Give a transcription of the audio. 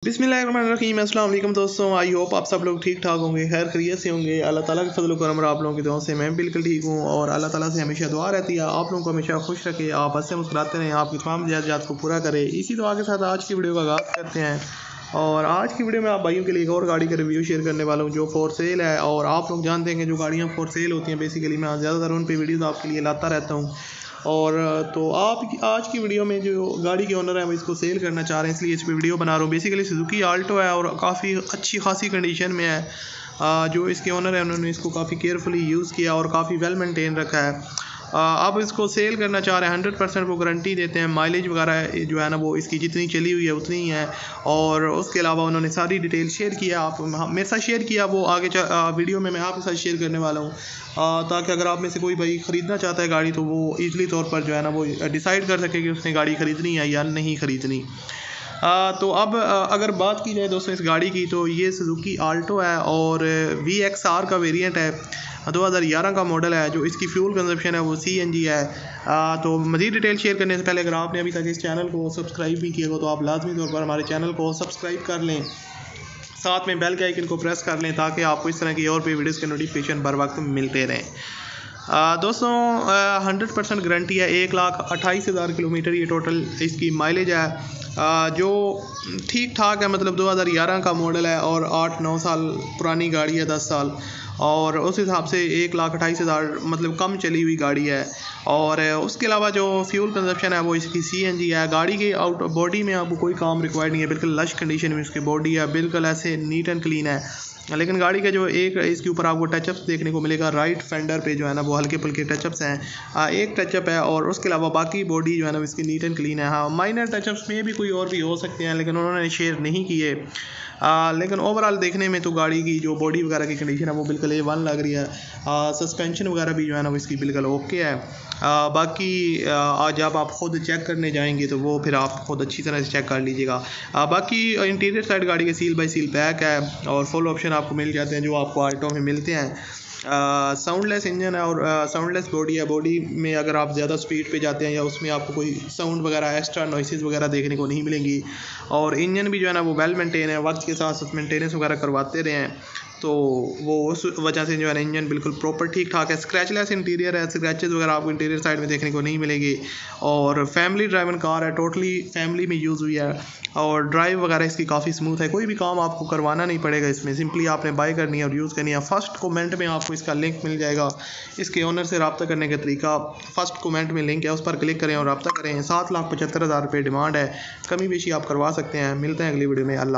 बिस्मिल्लाहिर्रहमानिर्रहीम। अस्सलाम वालेकुम दोस्तों, आई होप आप सब लोग ठीक ठाक होंगे, खैर खैरियत से होंगे। अल्लाह ताला के फजल करम और आप लोगों की दुआ से मैं बिल्कुल ठीक हूँ और अल्लाह ताला से हमेशा दुआ रहती है आप लोगों को हमेशा खुश रखे, आप हंसते मुस्कुराते रहें, आपकी तमाम ज़रूरियात को पूरा करे। इसी दुआ के साथ आज की वीडियो का आगाज़ करते हैं। और आज की वीडियो में आप भाइयों के लिए एक और गाड़ी का रिव्यू शेयर करने वाला हूँ जो फॉर सेल है। और आप लोग जानते हैं कि जो गाड़ियाँ फॉर सेल होती हैं बेसिकली मैं ज़्यादातर उन पर वीडियोज़ आपके लिए लाता रहता हूँ। और तो आप आज की वीडियो में जो गाड़ी के ओनर हैं वो इसको सेल करना चाह रहे हैं, इसलिए इस पर वीडियो बना रहा हूँ। बेसिकली सुजुकी आल्टो है और काफ़ी अच्छी खासी कंडीशन में है। जो इसके ओनर हैं उन्होंने इसको काफ़ी केयरफुली यूज़ किया और काफ़ी वेल मेंटेन रखा है। अब इसको सेल करना चाह रहे हैं, 100% वो गारंटी देते हैं। माइलेज वगैरह जो है ना वो इसकी जितनी चली हुई है उतनी ही है। और उसके अलावा उन्होंने सारी डिटेल शेयर किया, आप मेरे साथ शेयर किया, वो आगे वीडियो में मैं आपके साथ शेयर करने वाला हूँ, ताकि अगर आप में से कोई भाई ख़रीदना चाहता है गाड़ी तो वो ईज़िली तौर पर जो है ना वो डिसाइड कर सके कि उसने गाड़ी ख़रीदनी है या नहीं ख़रीदनी। तो अब अगर बात की जाए दोस्तों इस गाड़ी की, तो ये सुजुकी आल्टो है और VXR का वेरिएंट है, 2011 का मॉडल है। जो इसकी फ्यूल कंजप्शन है वो CNG है। तो मज़ीद डिटेल शेयर करने से पहले अगर आपने अभी तक इस चैनल को सब्सक्राइब नहीं किया हो तो आप लाजमी तौर पर हमारे चैनल को सब्सक्राइब कर लें, साथ में बेल के आइकन को प्रेस कर लें ताकि आपको इस तरह की और भी वीडियोज़ के नोटिफिकेशन बर वक्त मिलते रहें। दोस्तों 100% गारंटी है, 1,28,000 किलोमीटर ये टोटल इसकी माइलेज है, जो ठीक ठाक है। मतलब 2011 का मॉडल है और 8-9 साल पुरानी गाड़ी है, 10 साल, और उस हिसाब से 1,28,000 मतलब कम चली हुई गाड़ी है। और उसके अलावा जो फ्यूल कंजप्शन है वो इसकी CNG है। गाड़ी की आउट बॉडी में आपको कोई काम रिक्वायर्ड नहीं है, बिल्कुल लश कंडीशन में उसकी बॉडी है, बिल्कुल ऐसे नीट एंड क्लीन है। लेकिन गाड़ी का जो एक इसके ऊपर आपको टचअप्स देखने को मिलेगा, राइट फेंडर पे जो है ना वो हल्के फुल्के टचअप्स हैं, एक टचअप है। और उसके अलावा बाकी बॉडी जो है ना इसकी नीट एंड क्लीन है। हाँ, माइनर टचअप्स में भी कोई और भी हो सकते हैं लेकिन उन्होंने शेयर नहीं किए। लेकिन ओवरऑल देखने में तो गाड़ी की जो बॉडी वगैरह की कंडीशन है वो बिल्कुल A1 लग रही है। सस्पेंशन वगैरह भी जो है ना वो इसकी बिल्कुल ओके है। बाकी आज जब आप ख़ुद चेक करने जाएंगे तो वो फिर आप ख़ुद अच्छी तरह से चेक कर लीजिएगा। बाकी इंटीरियर साइड गाड़ी के सील बाय सील पैक है और फुल ऑप्शन आपको मिल जाते हैं जो आपको आल्टो में मिलते हैं। साउंडलेस इंजन है और साउंडलेस बॉडी है। बॉडी में अगर आप ज़्यादा स्पीड पे जाते हैं या उसमें आपको कोई साउंड वगैरह एक्स्ट्रा नॉइसेस वगैरह देखने को नहीं मिलेंगी। और इंजन भी जो है ना वो वेल मेंटेन है, वक्त के साथ मेंटेनेंस वगैरह करवाते रहे हैं तो वो उस वजह से जो है ना इंजन बिल्कुल प्रॉपर ठीक ठाक है। स्क्रैचलेस इंटीरियर है, स्क्रैचेस वगैरह आपको इंटीरियर साइड में देखने को नहीं मिलेगी। और फैमिली ड्राइवन कार है, टोटली फैमिली में यूज़ हुई है और ड्राइव वगैरह इसकी काफ़ी स्मूथ है। कोई भी काम आपको करवाना नहीं पड़ेगा इसमें, सिंपली आपने बाय करनी है और यूज़ करनी है। फर्स्ट कमेंट में आपको इसका लिंक मिल जाएगा, इसके ओनर से रब्ता करने का तरीका फर्स्ट कमेंट में लिंक है, उस पर क्लिक करें और रब्ता करें। 7,75,000 रुपये डिमांड है, कमी बेशी आप करवा सकते हैं। मिलते हैं अगली वीडियो में। अल्लाह।